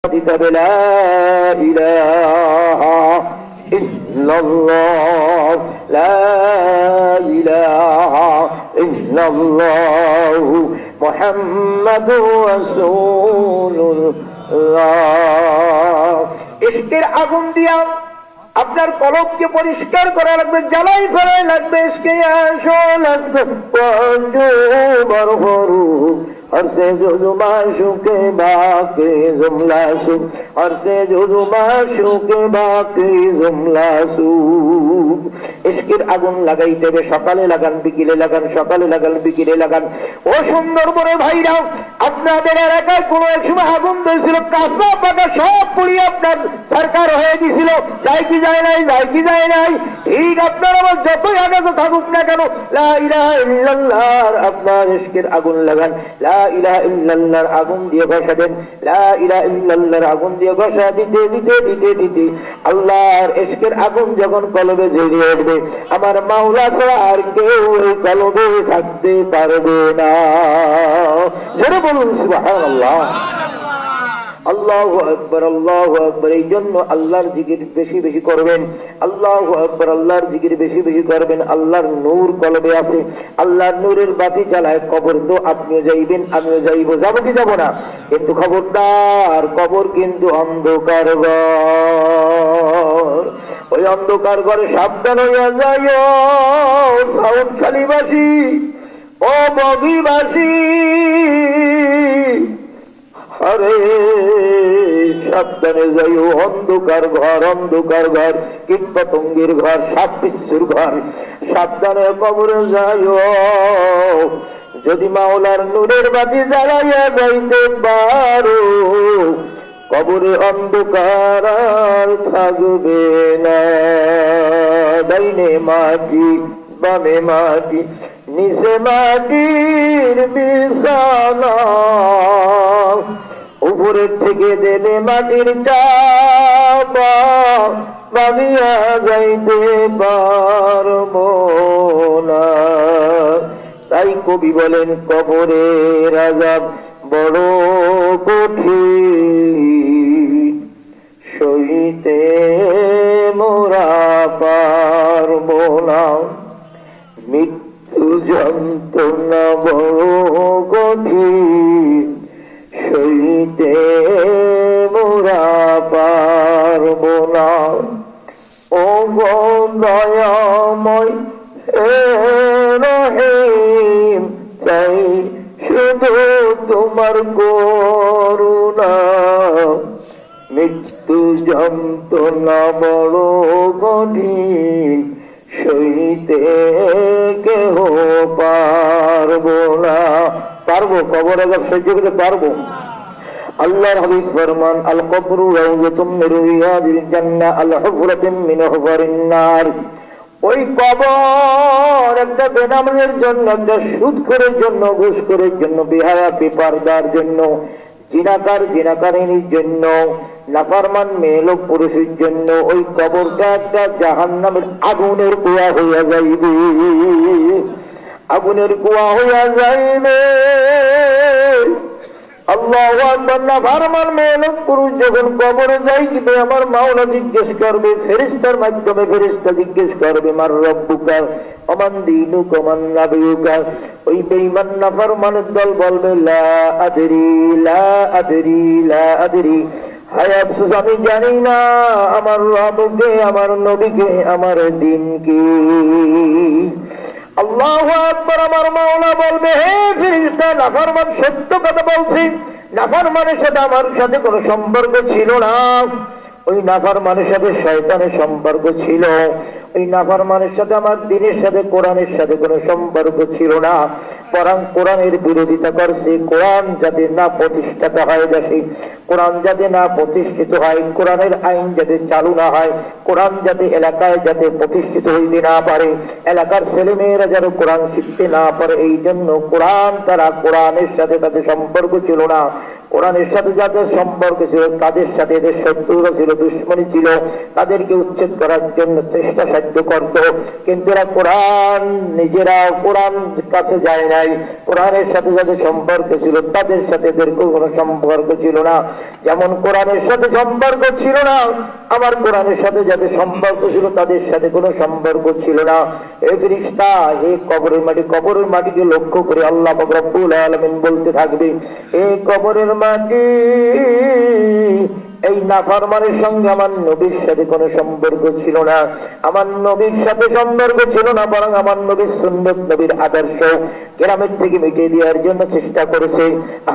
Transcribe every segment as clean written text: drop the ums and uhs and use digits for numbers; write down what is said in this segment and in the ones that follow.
لا إله إلا الله لا إله إلا الله محمد رسول الله ইশকের আগুন দিয়া আপনার কলবকে পরিষ্কার করা লাগবে, জ্বালাই ফেলা লাগবে। ইশকে আসো লাগবে और से जो माशू के बाकी जुमला सु और से जो माशू के बाकी जुमला सु ইশকের আগুন লাগাইতে হবে। সকালে লাগান, বিকেলে লাগান, সকালে লাগান, বিকেলে লাগান। ও সুন্দর বড় ভাইরা, আপনাদের এলাকায় কোনো এক সময় আগুন দিয়েছিল, কাঁচা পাতা সব পুড়িয়ে আপনার সরকার হয়ে গেছিল। যায় কি যায় নাই, যায় কি যায় নাই। ঠিক আপনার আমার যতই আগাতে থাকুক না কেন, লা ইলাহা ইল্লাল্লাহর আপনার ইশকের আগুন লাগান। লা ইলাহা ইল্লাল্লাহর আগুন দিয়ে ঘষা দেন। লা ইলাহা ইল্লাল্লাহর আগুন দিয়ে ঘষা দিতে দিতে দিতে দিতে আল্লাহর ইশকের আগুন যখন কলবে জ্বলে উঠবে, আমার মাওলা ছাড়া আর কেউ ওই কলবে থাকতে পারবে না। জোরে বলুন সুবহানাল্লাহ, আল্লাহু আকবার, আল্লাহু আকবার। এই জন্য আল্লাহর জিকির বেশি বেশি করবেন। আল্লাহু আকবার, আল্লাহর জিকির বেশি বেশি করবেন। আল্লাহর নূর কলবে আছে, আল্লাহর নূরের বাতি জ্বালায় কবর তো আপনিও যাইবেন, আমিও যাইব, যাবো কি যাবো না? কিন্তু খবরদার, কবর কিন্তু অন্ধকার ঘর। ওই অন্ধকার ঘরে সাবধান হইয়া যাইও। সাউথ খালিবাসী, ও বগিবাসী, আরে সাবধানে যাইও। অন্ধকার ঘর, অন্ধকার ঘর, কীট পতঙ্গের ঘর, সাপ বিচ্ছুর ঘর। সাবধানে কবরে যাইও। যদি মাওলার নূরের বাতি জ্বালাইয়া যাইতে পারো, কবরে অন্ধকার আর থাকবে না। ডাইনে মাটি, বামে মাটি, নিচে মাটির বিছানা, উপরের থেকে দেবে মাটির চাপা, ভাবিয়া যাইতে পারবো না। তাই কবি বলেন, কবরের আযাব বড় কঠিন, সইতে মোরা পারবো না। মৃত্যু যন্ত্রণা বড় কঠিন, সইতে মোরা পারবো না। ও গো দয়াময় রহিম, চাই শুধু তোমার করুণা। মৃত্যু যন্ত্রণা বড় কঠিন, সইতে কেহ পারবো না। পারবো, কবর আযাব সহ্য করতে পারবো। আল্লাহর হাবিব ফরমান, আল কবরু রাউযাতুম মিন রিয়াদিল জান্নাহ, আল হুফরাতুম মিন হুফারিন নার। ওই কবর একটা বেনামাজের জন্য, একটা সুদখোরের জন্য, ঘুষখোরের জন্য, বেহায়া বেপরদার জন্য, জিনাকার জিনাকারিনীর জন্য, নাফরমান মেয়ে লোক পুরুষের জন্য ওই কবরটা একটা জাহান্নামের আগুনের কুয়া হইয়া যাইবে। আগুনের কুয়া হইয়া যাইবে। আল্লাহু আকবার। নাফরমান মেয়ে লোক পুরুষ যখন কবরে যাইবে, আমার মাওলা জিজ্ঞেস করবে, ফেরেশতার মাধ্যমে ফেরেশতা জিজ্ঞেস করবে, মার রব্বুকা ওয়া মান দীনুকা ওয়া মান নাবিয়ুকা। ওই বেঈমান নাফরমানের দল বলবে, লা আদরি লা আদরি লা আদরি, হায় আফসোস আমি জানি না আমার রবকে, আমার নবীকে, আমার দিন কি। আল্লাহু আকবার। আমার মাওলা বলবে, হে ফেরেশতা, নাফরমান সত্য কথা বলছি, নাফরমানের সাথে আমার সাথে কোনো সম্পর্ক ছিল না। ওই নাফরমানের সাথে শয়তানের সম্পর্ক ছিল। ওই নাফরমানের সাথে আমার দ্বীনের সাথে, কোরআনের সাথে কোনো সম্পর্ক ছিল না। বরং কোরআনের বিরোধিতা করছে। কোরআন যাতে না প্রতিষ্ঠিত হয় দেশে, কোরআন যাতে না প্রতিষ্ঠিত হয়, কোরআনের আইন যাতে চালু না হয়, কোরআন যাতে এলাকায় যাতে প্রতিষ্ঠিত হইতে না পারে, এলাকার ছেলেমেয়েরা যেন কোরআন শিখতে না পারে, এই জন্য কোরআন, তারা কোরআনের সাথে তাদের সম্পর্ক ছিল না। কোরআনের সাথে যাদের সম্পর্ক ছিল, তাদের সাথে এদের শত্রুতা ছিল, দুশ্মনী ছিল। তাদেরকে উচ্ছেদ করার জন্য চেষ্টা দায়িত্ব করত, কিন্তু এরা কোরআন নিজেরা কোরআন কাছে যায় নাই। কোরআনের সাথে যাদের সম্পর্ক ছিল তাদের সাথে এদের কোনো সম্পর্ক ছিল না। যেমন কোরআনের সাথে সম্পর্ক ছিল না, আমার কোরআনের সাথে যাদের সম্পর্ক ছিল তাদের সাথে কোনো সম্পর্ক ছিল না। এই ফেরেশতা এই কবরের মাটিকে লক্ষ্য করে আল্লাহ পাক রব্বুল আলামিন বলতে থাকবে, এই কবরের মাটি, এই নাফরমানের সঙ্গে আমার নবীর সাথে কোনো সম্পর্ক ছিল না, আমার নবীর সাথে সম্পর্ক ছিল না, বরং আমার নবীর সুন্নাত নবীর আদর্শ গ্রামের থেকে মিটিয়ে দেওয়ার জন্য চেষ্টা করেছে,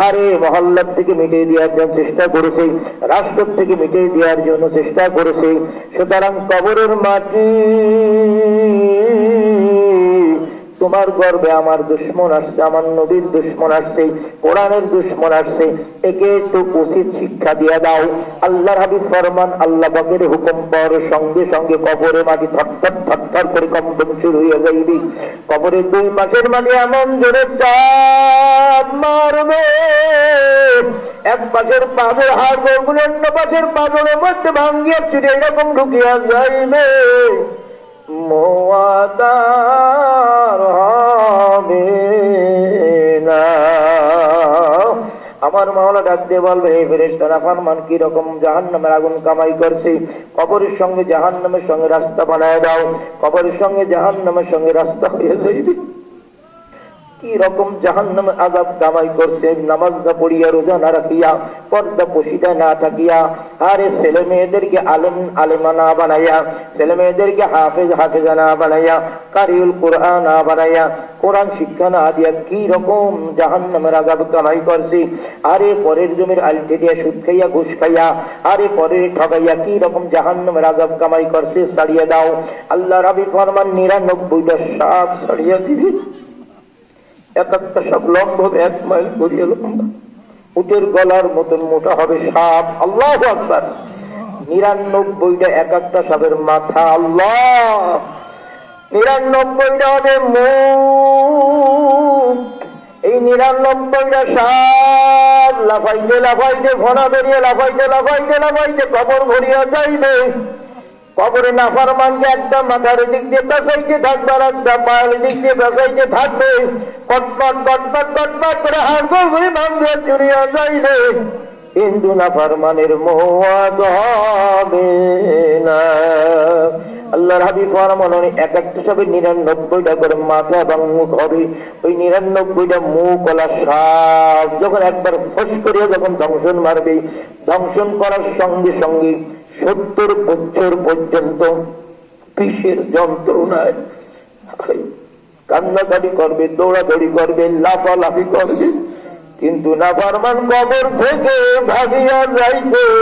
আরে মহল্লার থেকে মিটিয়ে দেওয়ার জন্য চেষ্টা করেছে, রাষ্ট্র থেকে মিটিয়ে দেওয়ার জন্য চেষ্টা করেছে। সুতরাং কবরের মাটি, তোমার গর্বে আমার দুশ্মন আসছে, আমার নবীর দুশ্মন আসছে, কোরআনের দুশ্মন আসছে, একে একটু উচিত শিক্ষা দিয়ে দাও। আল্লাহর হাবিব ফরমান, আল্লাহ পাকের হুকুম পাওয়ার সঙ্গে সঙ্গে কবরে মাটি থরথর থরথর করে কম্পন শুরু হয়ে যাইবি। কবরের দুই পাশের মাটি এমন জোরে চাপ মারবে, এক পাশের পাঁজর হাড়গুলো অন্য পাশের পাঁজরের মধ্যে ভাঙ্গিয়া চুরে এরকম ঢুকিয়া যাইবে, মোয়াদার হবে না। আমার মাওলা ডাক দিয়ে বলবে, এই ফেরেশতা নাফরমান কি রকম জাহান্নামের আগুন কামাই করছে, কবরের সঙ্গে জাহান্নামের সঙ্গে রাস্তা বানায় দাও, কবরের সঙ্গে জাহান্নামের সঙ্গে রাস্তা হয়ে যাইবে। কি রকম জাহান্নামে আযাব কামাই করছে, নামাজ না পড়িয়া, রোজা না রাখিয়া, পর্দা পশিদা না থাকিয়া, আরে ছেলে মেয়েদেরকে আলেম আলেমা না বানাইয়া, ছেলে মেয়েদেরকে হাফেজ হাফেজা না বানাইয়া, কারিউল কোরআন না বানাইয়া, কোরআন শিক্ষা না দিয়া কি রকম জাহান্নামের আযাব কামাই করছে। আরে পরের জমির আলটে দিয়া সুদ খাইয়া ঘুষ খাইয়া, আরে পরের ঠকাইয়া কি রকম জাহান্নামের আযাব কামাই করছে, ছাড়িয়ে দাও। আল্লাহ রাবি ফরমান 99টা সাপ ছাড়িয়ে দিবি, এক একটা সাপ লম্বা হবে 1 মাইল করিয়া লম্বা, উটের গলার মতন মোটা হবে সাপ। আল্লাহু আকবার। 99টা এক একটা সাপের মাথা, আল্লাহ 99টা হবে মুখ। এই 99টা সাপ লাফাইতে লাফাইতে, ঘনা বেরিয়ে লাফাইতে লাফাইতে লাফাইতে কবর ভরিয়া যাইবে। কবরে নাফরমানকে একটা মাথার দিক দিয়ে পেঁচাইতে থাকবে, আর একটা পায়ের দিক দিয়ে পেঁচাইতে থাকবে, কটপট কটপট কটপট করে হাড়গোড় ঘুরে ভাঙবে চুরিয়া যাইবে, কিন্তু নাফরমানের মোয়াদ হবে না। আল্লাহর হাবিব ফরমান, এক একটা সবে 99টা করে মাথা এবং মুখ হবে। ওই 99টা মুখ ওলা সাপ যখন একবার ফস করিয়া যখন দংশন মারবে, দংশন করার সঙ্গে সঙ্গে 70 বছর পর্যন্ত বিষের যন্ত্রণায় কান্নাকাটি করবে, দৌড়াদৌড়ি করবে, লাফালাফি করবে, কিন্তু নাফরমান কবর থেকে ভাগিয়া যাইবে।